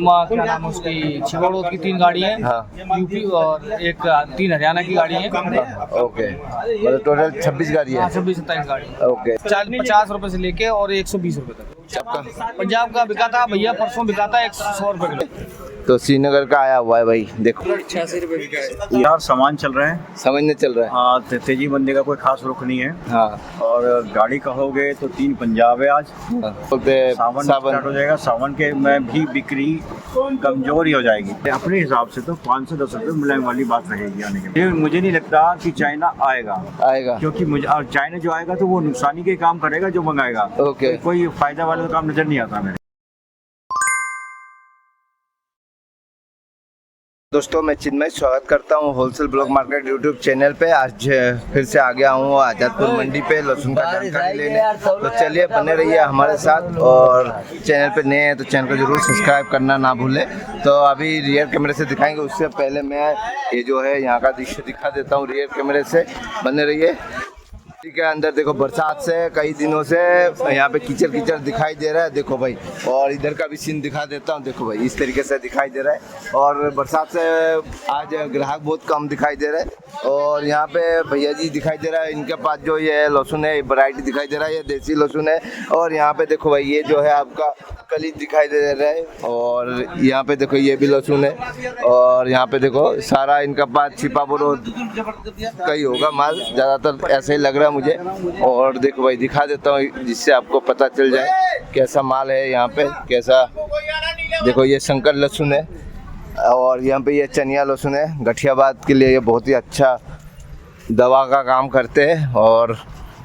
क्या नाम है उसकी, छिबड़ोद की 3 गाड़ी है। हाँ। यूपी और 3 हरियाणा की गाड़ी है। ओके, मतलब टोटल 26 गाड़ी है। 26-27 गाड़ी। ओके, 50 रुपए से लेके और 120 रुपए तक। सबका पंजाब का बिका था भैया, परसों बिका था 100 रुपए किलो। तो श्रीनगर का आया हुआ है भाई, देखो 86 रुपए बिका है। यार सामान चल रहे हैं, समझने चल रहा है। हाँ तेजी मंदी का कोई खास रुख नहीं है। हाँ, और गाड़ी कहोगे तो 3 पंजाब है आज। बोलते सावन स्टार्ट हो जाएगा, सावन के में भी बिक्री कमजोर ही हो जाएगी। अपने हिसाब से तो 5 से 10 रुपए मिलाने वाली बात रहेगी आने के लिए। मुझे नहीं लगता कि चाइना आएगा, क्योंकि मुझे और चाइना जो आएगा तो वो नुकसानी के काम करेगा जो मंगाएगा। ओके, कोई फायदा वाला तो काम नजर नहीं आता मेरे। दोस्तों मैं चिन्मय स्वागत करता हूँ wholesale block market YouTube channel पे। आज फिर से आ गया हूँ आज़ादपुर मंडी पे लहसुन का जानकारी लेने। तो चलिए बने रहिए हमारे साथ, और चैनल पे नए हैं तो चैनल को जरूर सब्सक्राइब करना ना भूलें। तो अभी रियर कैमरे से दिखाएंगे, उससे पहले मैं ये जो है यहाँ का दृश्य दिखा देता हूँ रियर कैमरे से। बने रहिए। ठीक है, अंदर देखो बरसात से कई दिनों से यहाँ पे कीचड़ कीचड़ दिखाई दे रहा है, देखो भाई। और इधर का भी सीन दिखा देता हूँ, देखो भाई इस तरीके से दिखाई दे रहा है। और बरसात से आज ग्राहक बहुत कम दिखाई दे रहा है। और यहाँ पे भैया जी दिखाई दे रहा है, इनके पास जो ये लहसुन है वैरायटी दिखाई दे रहा है, ये देसी लहसुन है। और यहाँ पे देखो भाई ये जो है आपका कली दिखाई दे रहा है। और यहाँ पे देखो ये भी लहसुन है। और यहाँ पे देखो सारा इनका पास छिपाबरोद का ही होगा माल, ज़्यादातर ऐसा ही लग रहा है मुझे। और देखो भाई दिखा देता हूँ जिससे आपको पता चल जाए कैसा माल है यहाँ पे, कैसा। देखो ये शंकर लहसुन है, और यहाँ पे ये चनिया लहसुन है। गठियाबाद के लिए ये बहुत ही अच्छा दवा का काम करते हैं। और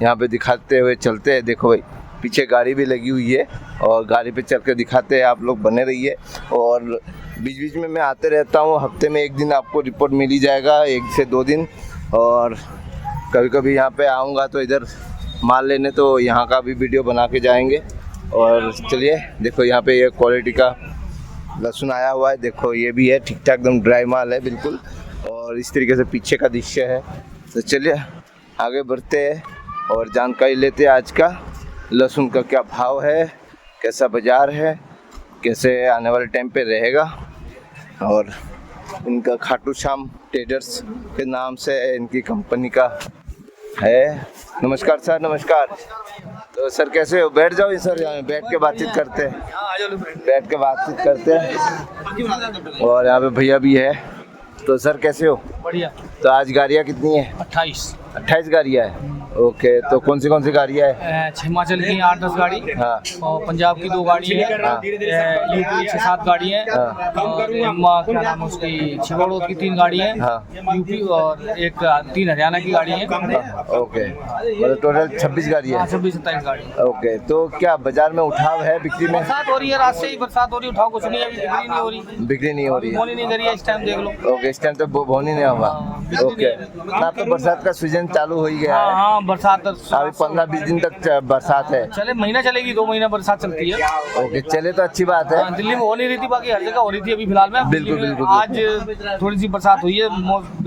यहाँ पे दिखाते हुए चलते हैं, देखो भाई पीछे गाड़ी भी लगी हुई है, और गाड़ी पे चल के दिखाते हैं। आप लोग बने रहिए। और बीच बीच में मैं आते रहता हूँ, हफ्ते में 1 दिन आपको रिपोर्ट मिल ही जाएगा, 1 से 2 दिन। और कभी कभी यहाँ पे आऊँगा तो इधर माल लेने, तो यहाँ का भी वीडियो बना के जाएंगे। और चलिए देखो यहाँ पे ये क्वालिटी का लहसुन आया हुआ है, देखो ये भी है ठीक ठाक एकदम ड्राई माल है बिल्कुल। और इस तरीके से पीछे का दृश्य है। तो चलिए आगे बढ़ते हैं और जानकारी लेते हैं आज का लहसुन का क्या भाव है, कैसा बाज़ार है, कैसे आने वाले टाइम पे रहेगा। और इनका खाटू श्याम ट्रेडर्स के नाम से इनकी कंपनी का है। नमस्कार सर, नमस्कार। तो सर कैसे हो? बैठ जाओ सर, यहाँ बैठ के बातचीत करते हैं, बैठ के बातचीत करते हैं। और यहाँ पे भैया भी है। तो सर कैसे हो? बढ़िया। तो आज गाड़ियाँ कितनी है? 28 गाड़ियाँ है। ओके, तो कौन सी गाड़ियाँ है? हिमाचल की 8-10 गाड़ी। हाँ। और पंजाब की 2 गाड़ी है। हाँ। यूपी 6-7 गाड़ी है। हाँ। और क्या नाम है उसकी, छिबड़ोद की 3 गाड़ी है। हाँ। यूपी और 3 हरियाणा की गाड़ी है। ओके, मतलब टोटल 26 गाड़ी है। 26-27 गाड़ी। ओके, तो क्या बाजार में उठाव है बिक्री में? बरसात हो रही है, रात से ही बरसात हो रही है, उठाओ कुछ नहीं है, अभी बिक्री नहीं हो रही। बिक्री नहीं हो रही है। बोनी नहीं करी है इस टाइम, देख लो। ओके, इस टाइम तो बोनी नहीं हुआ। ओके, अब तो बरसात का सीजन चालू हो ही गया है। हाँ, बरसात अभी 15-20 दिन तक बरसात है। चले, महीना चलेगी, 2 महीना बरसात चलती है। ओके, चले तो अच्छी बात है। दिल्ली में हो नहीं रही थी, बाकी हर जगह हो रही थी अभी फिलहाल में। बिल्कुल, बिल्कुल। आज थोड़ी सी बरसात हुई है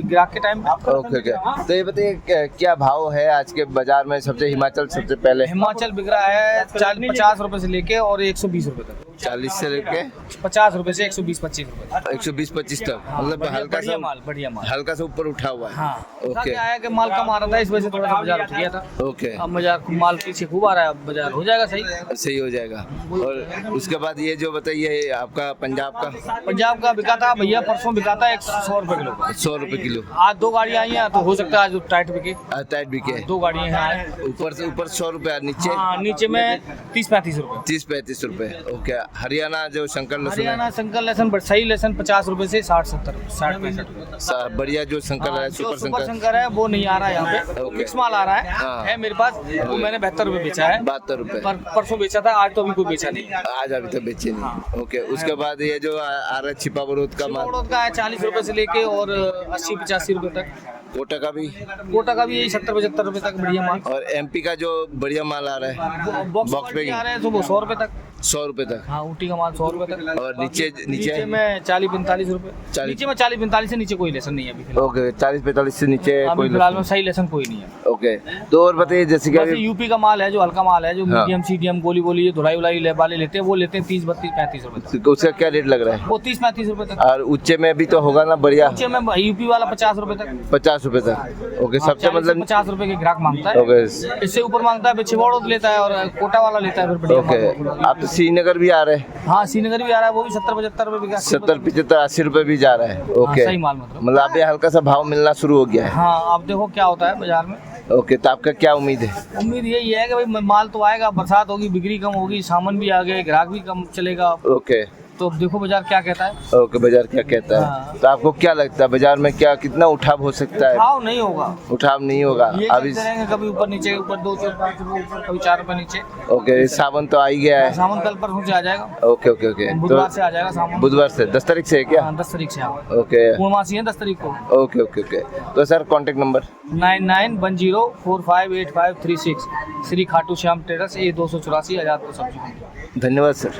ग्राहक के टाइम। ओके, तो ये बताइए क्या भाव है आज के बाजार में? सबसे हिमाचल सबसे पहले। हिमाचल बिक रहा है 50 रुपए से लेके और 120 रुपए तक। 40 से लेके 50 रुपए से 120-25 रुपए तक। 120-25 तक, मतलब हल्का सा बढ़िया माल हल्का सा ऊपर उठा हुआ है। हाँ, ओके। क्या है कि माल कम आ रहा था, इस वजह से थोड़ा सा बाजार उठ गया था। ओके, अब बाजार माल पीछे खूब आ रहा है, अब बाजार हो जाएगा सही हो जाएगा। और उसके बाद ये जो बताइए आपका पंजाब का बिका था भैया, परसों बिका था 100 रुपए किलो का। 100 रुपए किलो। आज 2 गाड़ियाँ आई हैं, तो हो सकता है आज टाइट बिके। टाइट बिके। 2 गाड़ियाँ हैं। ऊपर 100 रुपए, नीचे? हाँ, नीचे में 30-35 रुपए। 30-35 रुपए। ओके, हरियाणा जो शंकर लहसुन है? हरियाणा शंकर लहसुन सही लहसुन 50 रुपए से 60-65 रुपए। बढ़िया जो शंकर है, जो सुपर शंकर है वो नहीं आ रहा है यहाँ पे, मिक्स माल आ रहा है। हाँ। है मेरे पास, वो मैंने 72 रुपए बेचा है। 72 रुपए। परसों बेचा था, आज तो अभी कोई बेचा नहीं। आज अभी तक बेचे नहीं। ओके, उसके बाद ये जो आ रहा है छिपाबरोद का माल? छिपाबरोद का है 40 रुपए से लेके और 80-85 रुपए तक। कोटा का भी यही 70-75 रुपए तक बढ़िया माल। और एमपी का जो बढ़िया माल आ रहा है बॉक्स पे आ रहे हैं तो वो 100 रुपए तक। 100 रुपए तक। हाँ ऊटी का माल 100 रुपए तक। और नीचे नीचे में 40-45 रुपए। 40 नीचे में 40-45 से नीचे कोई लेसन नहीं है अभी फिलहाल। ओके 40-45 से नीचे अभी कोई फिलहाल में सही लेसन कोई नहीं है। ओके तो और बताइए जैसे कि वैसे अभी यूपी का माल है जो हल्का माल है जो हाँ। मीडियम सीडीएम गोली बोली ये धुलाई उलाई वाले लेते हैं वो लेते हैं 30-32-35 रुपए तक। उसका क्या रेट लग रहा है? वो 30-35 रुपए तक। और उच्चे में भी तो होगा ना बढ़िया? नीचे में यूपी वाला 50 रुपए तक। 50 रुपए तक। ओके सबसे मतलब 50 रुपए के ग्राहक मांगता है। ओके इससे ऊपर मांगता है छिवाड़ो लेता है और कोटा वाला लेता है फिर बढ़िया ओके माल। आप तो श्रीनगर भी आ रहे हैं? हाँ श्रीनगर भी आ रहा है वो भी 70-75 रुपए बिका। 70-75-80 रुपए भी जा रहा है। ओके सही माल मतलब। मतलब अभी हल्का सा भाव मिलना शुरू हो गया है। हाँ अब देखो क्या होता है बाजार में। ओके तो आपका क्या उम्मीद है? उम्मीद यही है कि भाई माल तो आएगा, बरसात होगी, बिक्री कम होगी, सामान भी आ गए, ग्राहक भी कम चलेगा, ओके तो अब देखो बाजार क्या कहता है। ओके बाजार क्या कहता है? हाँ। तो आपको क्या लगता है बाजार में क्या कितना उठाव हो सकता है? भाव नहीं होगा, उठाव नहीं होगा ये अभी। चलते रहेंगे कभी ऊपर नीचे, ऊपर 2-4-5 रुपए ऊपर, कभी 4 रुपए नीचे। ओके सावन तो आ ही गया है। सामान कल परसों से आ जाएगा। ओके ओके ओके बुधवार से आ जाएगा सामान। बुधवार से 10 तारीख से है क्या? हाँ 10 तारीख से हाँ। ओके पूर्णमासी है 10 तारीख को। ओके ओके ओके तो sir contact number 9910458536 Shri Khatu Shyam traders A 284 Azadpur सब्जी। धन्यवाद सर।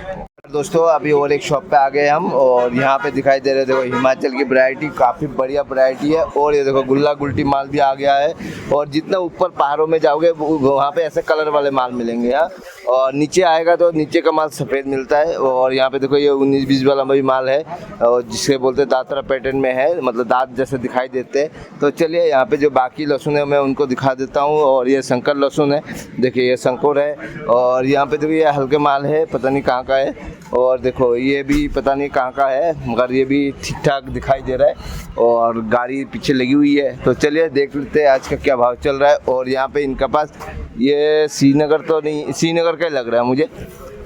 दोस्तों अभी और एक शॉप पे आ गए हम और यहाँ पे दिखाई दे रहे देखो हिमाचल की वैरायटी काफ़ी बढ़िया वैरायटी है और ये देखो गुल्ला गुल्टी माल भी आ गया है और जितना ऊपर पहाड़ों में जाओगे वहाँ पे ऐसे कलर वाले माल मिलेंगे यहाँ और नीचे आएगा तो नीचे का माल सफ़ेद मिलता है और यहाँ पे देखो ये 19-20 वाला भी माल है और जिसे बोलते दातरा पैटर्न में है मतलब दांत जैसे दिखाई देते हैं। तो चलिए यहाँ पे जो बाकी लहसुन है मैं उनको दिखा देता हूँ और ये शंकर लहसुन है, देखिए ये शंकर है और यहाँ पे देखो ये हल्के माल है पता नहीं कहाँ का है और देखो ये भी पता नहीं कहाँ का है मगर ये भी ठीक ठाक दिखाई दे रहा है और गाड़ी पीछे लगी हुई है। तो चलिए देख लेते हैं आज का क्या भाव चल रहा है। और यहाँ पे इनका पास ये श्रीनगर तो नहीं, श्रीनगर का ही लग रहा है मुझे,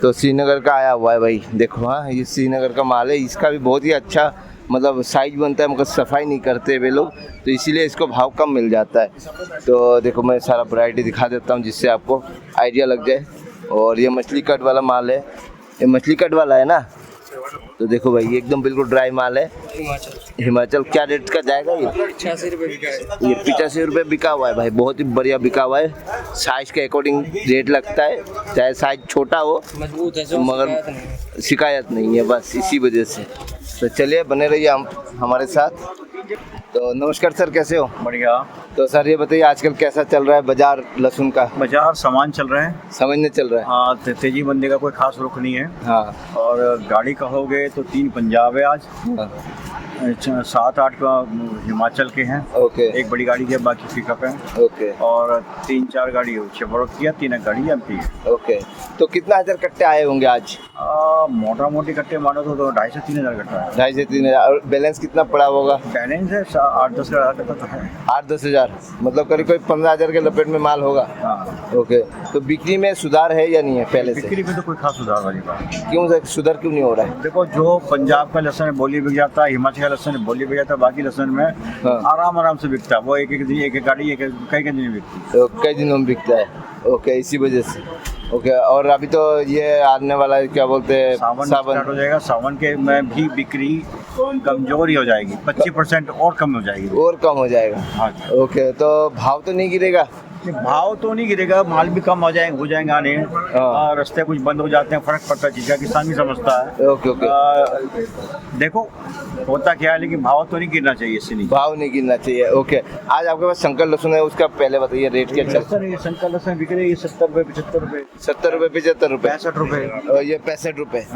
तो श्रीनगर का आया हुआ है भाई देखो। हाँ ये श्रीनगर का माल है, इसका भी बहुत ही अच्छा मतलब साइज बनता है मगर सफाई नहीं करते वे लोग तो इसीलिए इसको भाव कम मिल जाता है। तो देखो मैं सारा वैरायटी दिखा देता हूँ जिससे आपको आइडिया लग जाए। और ये मछली कट वाला माल है, ये मछली कट वाला है ना, तो देखो भाई ये एकदम बिल्कुल ड्राई माल है। हिमाचल क्या रेट का जाएगा ये? 85 रुपए बिका है। ये 85 रुपये बिका हुआ है भाई, बहुत ही बढ़िया बिका हुआ है। साइज के अकॉर्डिंग रेट लगता है, चाहे साइज छोटा हो मजबूत है मगर शिकायत नहीं है बस इसी वजह से। तो चलिए बने रहिए हम हमारे साथ। तो नमस्कार सर, कैसे हो? बढ़िया। तो सर ये बताइए आजकल कैसा चल रहा है बाजार लहसुन का? बाजार सामान चल रहे हैं, समझने चल रहा है। हाँ तेजी मंदी का कोई खास रुख नहीं है। हाँ और गाड़ी कहोगे तो 3 पंजाब है आज, हाँ 7-8 का हिमाचल के हैं, ओके एक बड़ी गाड़ी है बाकी पिकअप है ओके और 3-4 गाड़ी छिबड़ो की है, 3 गाड़ी एमपी है। ओके तो कितना हजार कट्टे आए होंगे आज? मोटा मोटी कट्टे मानो तो 2,500 से 3,000 कट्टा है। 2,500 से 3,000 और बैलेंस कितना पड़ा होगा? बैलेंस है 8-10 हज़ार कट्टा तो है। 8-10 हज़ार मतलब करीब 15,000 के लपेट में माल होगा। हाँ ओके तो बिक्री में सुधार है या नहीं है पहले से? बिक्री में तो कोई खास सुधार वाली बात। क्यों सर सुधार क्यों नहीं हो रहा है? देखो जो पंजाब का लहसुन बोली बिक जाता है, हिमाचल का लहसुन बोली बिक जाता है, बाकी लहसुन में आराम से बिकता है। वो एक गाड़ी कई दिन में बिकती है, तो कई दिनों में बिकता है। ओके इसी वजह से। ओके और अभी तो ये आने वाला है क्या बोलते हैं सावन स्टार्ट हो जाएगा, सावन के में भी बिक्री कमजोर ही हो जाएगी, 25% और कम हो जाएगी। और कम हो जाएगा। हाँ ओके तो भाव तो नहीं गिरेगा? भाव तो नहीं गिरेगा, माल भी कम हो जाएंगे आने। रास्ते कुछ बंद हो जाते हैं, फर्क पड़ता है, चीज़ का किसान भी समझता है। ओके ओके देखो होता क्या है, लेकिन भाव तो नहीं गिरना चाहिए, इससे नहीं भाव नहीं गिरना चाहिए। ओके आज आपके पास शंकर लहसुन है, उसका पहले बताइए रेट क्या चल रहा है? ये शंकर लहसुन बिक रही है 70 रुपये 75 रुपये 70 रुपये 75 रुपये 65 रुपये और ये 65 रुपये।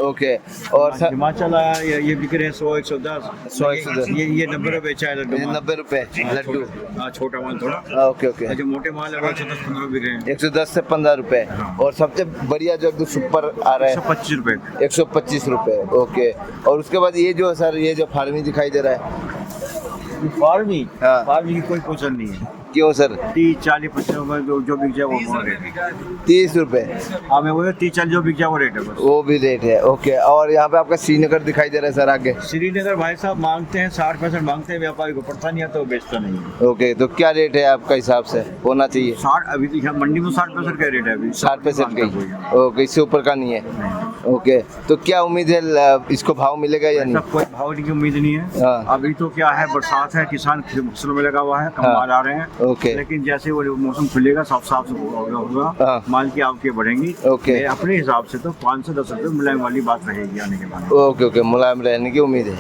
ओके और हिमाचल आया ये बिक रहे हैं 100-110 100-110 ये 90 रुपये चाय लड्डू 90 रुपये लड्डू। हाँ छोटा माल थोड़ा। ओके ओके जो मोटे माल है 110-15 बिक रहे हैं, 110 से 15 रुपये। और सबसे बढ़िया जो एकदम सुपर आ रहा है 125 रुपये 125 रुपये। ओके और उसके बाद ये जो सर ये जो फार्मी दिखाई दे रहा है फार्मी हाँ। फार्मी की कोई पोषण नहीं है। क्यों सर? 30-40-50 रुपये जो बिक जाए वो रेट है। 30 रुपये। हाँ मैं बोल 30-40 जो बिक जाए वो रेट है बस। वो भी रेट है। ओके और यहाँ पे आपका श्रीनगर दिखाई दे रहा है सर आगे। श्रीनगर भाई साहब मांगते हैं 60% मांगते हैं, व्यापारी को पड़ता नहीं है तो बेचता नहीं है। ओके तो क्या रेट है आपका हिसाब से होना चाहिए? 60 अभी तो यहाँ मंडी में 60% का रेट है अभी। 60% का ही। ओके इससे ऊपर का नहीं है। ओके तो क्या उम्मीद है इसको भाव मिलेगा या नहीं? कोई भाव की उम्मीद नहीं है। हाँ। अभी तो क्या है, बरसात है, किसान फसलों में लगा हुआ है, कम हाँ। माल आ रहे हैं। ओके। लेकिन जैसे वो मौसम खुलेगा साफ साफ होगा, हाँ। माल की आवकें बढ़ेंगी। ओके। अपने हिसाब से तो 5 से 10 रुपए मुलायम वाली बात रहेगी आने के बाद। ओके ओके, मुलायम रहने की उम्मीद है,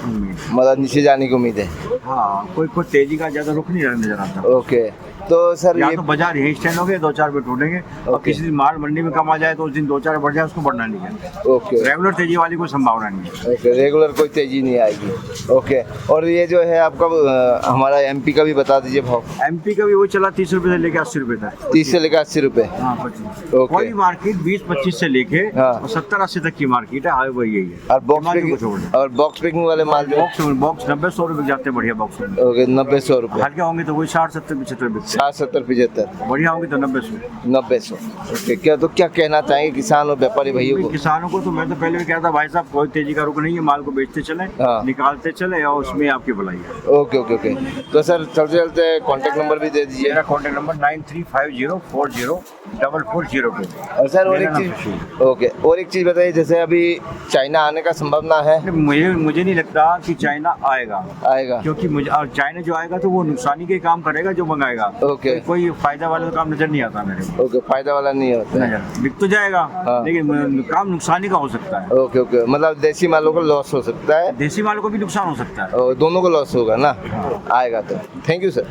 मतलब नीचे जाने की उम्मीद है। हाँ, कोई तेजी का ज्यादा रुख नहीं नजर आता। ओके, तो सर या ये तो बाजार यही स्टैंड हो गए, 2-4 रुपए टूटेंगे, और ओके। किसी दिन माल मंडी में कम आ जाए तो उस दिन 2-4 बढ़ जाए, उसको बढ़ना नहीं है। ओके रेगुलर तेजी वाली कोई संभावना नहीं है। ओके, रेगुलर कोई तेजी नहीं आएगी। ओके, और ये जो है आपका हमारा एमपी का भी बता दीजिए भाव। एमपी का भी वो चला 30 रुपए से लेके 80 रुपए तक। 30 से लेकर 80 रुपए। हाँ, 25। ओके। कोई मार्केट 20-25 से लेके हाँ। 70-80 तक की मार्केट है, वही यही है। और बॉक्स हिमाचल को पैकिंग, छोड़ दे। और बॉक्स पैकिंग वाले माल जो बॉक्स 90-100 रुपए जाते हैं, बढ़िया बॉक्स में। ओके 90-100 रुपए, हल्के होंगे तो वही 60-70-75 बिकते हैं। 60-70-75, बढ़िया होंगे तो 90-100। 90-100। ओके, क्या तो क्या कहना चाहेंगे किसान और व्यापारी भाइयों को? किसानों को तो मैं तो पहले भी कहता भाई साहब, कोई तेजी का रुख नहीं है, माल को बेचते चले, हाँ। निकालते चले, और उसमें आपकी भलाई है। ओके ओके ओके, तो सर चलते चलते कॉन्टेक्ट नंबर भी दे दीजिए। मेरा कॉन्टेक्ट नंबर 9350404402। और सर और मेरा एक नाम चीज, सुशील। ओके, और एक चीज बताइए, जैसे अभी चाइना आने का संभावना है? मुझे नहीं लगता कि चाइना आएगा, आएगा। क्योंकि मुझे, और चाइना जो आएगा तो वो नुकसानी के काम करेगा जो मंगाएगा। ओके। कोई फायदा वाला तो काम नजर नहीं आता मेरे को। ओके, फायदा वाला नहीं होता है। नजर बिक तो जाएगा, हाँ। लेकिन काम नुकसानी का हो सकता है। ओके ओके, मतलब देसी मालों को लॉस हो सकता है देसी मालों को भी नुकसान हो सकता है। और दोनों को लॉस होगा ना, आएगा तो। Thank you sir.